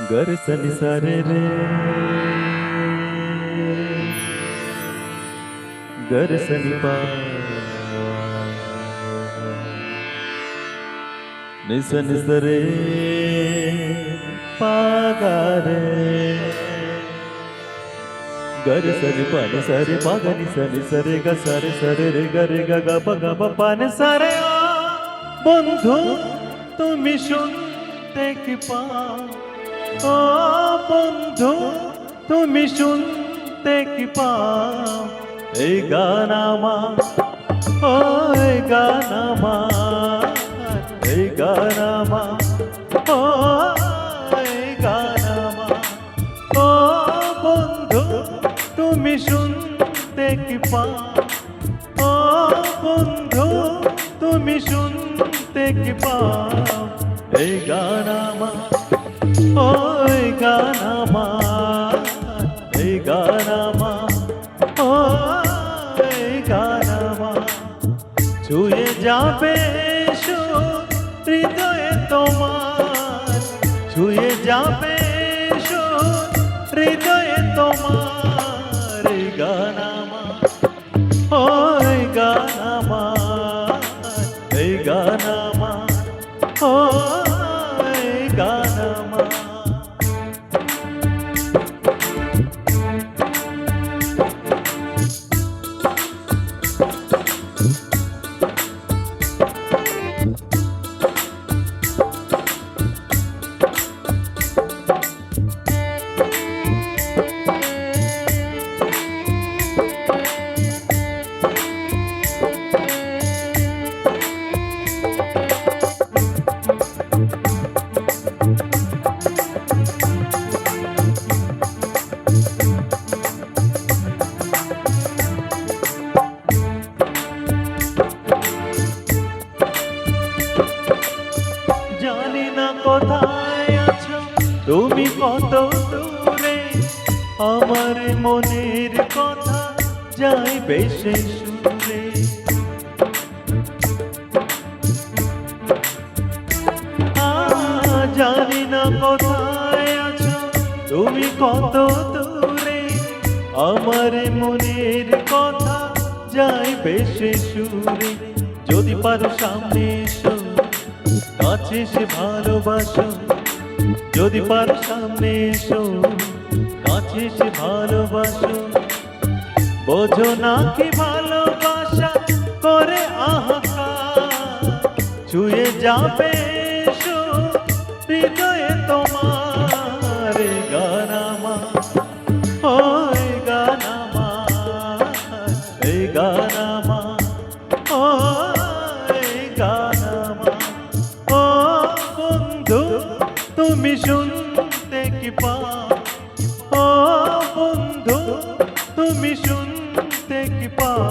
गर सन सरे रे गर सनि पा निसन सरे पा गा रे गर सनि पा नि सरे पा गा नि सरे गा सरे रे गा रे गा गा पा गा पा नि सरे বন্ধু তুমি শুনতে কি পাও ও বন্ধু তুমি শুনতে কি পাও এই গান আমার ও এই গান আমার এই গান আমার ও এই গান আমার ও বন্ধু তুমি শুনতে কি পাও ও বন্ধু তুমি শুনতে কি পাও এই গান আমার ও এই গান আমার এই গান আমার ও এই গান আমার ছুঁয়ে যাবে সুর হৃদয়ে তোমার ছুঁয়ে যাবে সুর হৃদয়ে তোমার এই গান আমার ও এই গান আমার এই গান আমার ও এই গান আমার জানি না কোথায় আছো তুমি কত দূরে আমার মনের কথা যাই বেশি সুরে জানি না কোথায় আছো তুমি কত দূরে আমার মনের কথা যাই বেশি সুরে যদি পারো সামনে এসো কাছে সে ভালোবাসো যদি পারো সামনে এসো কাছে সে ভালোবাসো বোঝো না কি ভালোবাসা করে আহাকার ছুঁয়ে যাবে সুর হৃদয়ে তোমার এই গান আমার ও এই গান আমার এই গান আমার ও এই গান আমার ও বন্ধু তুমি শুনতে কি পাও ও বন্ধু তুমি শুনতে কি পাও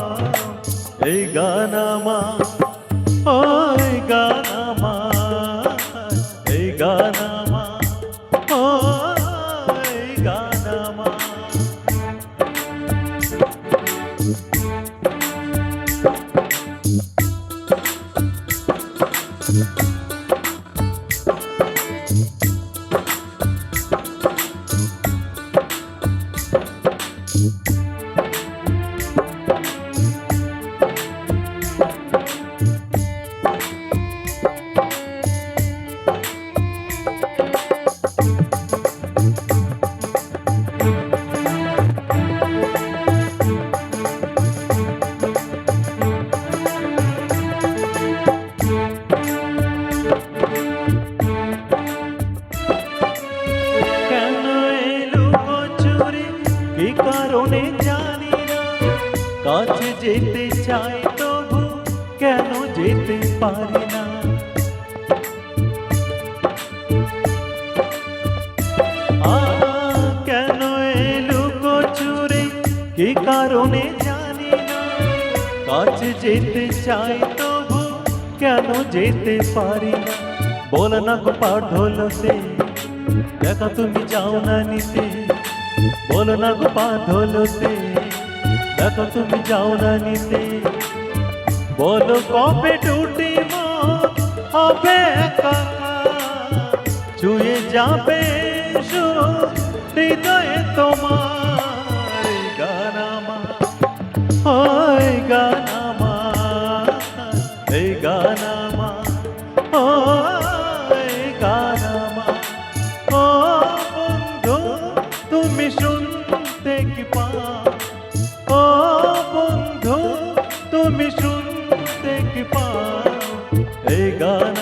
এই গান আমার ও এই গান আমার এই গান আমার ও এই গান আমার কি কারণে জানি না কাছে যেতে চাই তবু কেন যেতে পারি না কেন এলো চুরি কি কারণে জানি না কাছে যেতে চাই তবু কেন যেতে পারি না বল না গো পাঢলতে দেখা তুমি যাও না নিতে বলো না গো পাঢলতে দেখো তুমি যাও না নিতে বলো কবে টুটি মন হবে একা ছুঁয়ে যাবে হৃদয়ে তোমার এই গান আমার, এই গান আমার, এই গান আমার, এই গান আমার। ও বন্ধু তুমি শুনতে কি পাও, ও বন্ধু তুমি শুনতে কি পাও, এই গান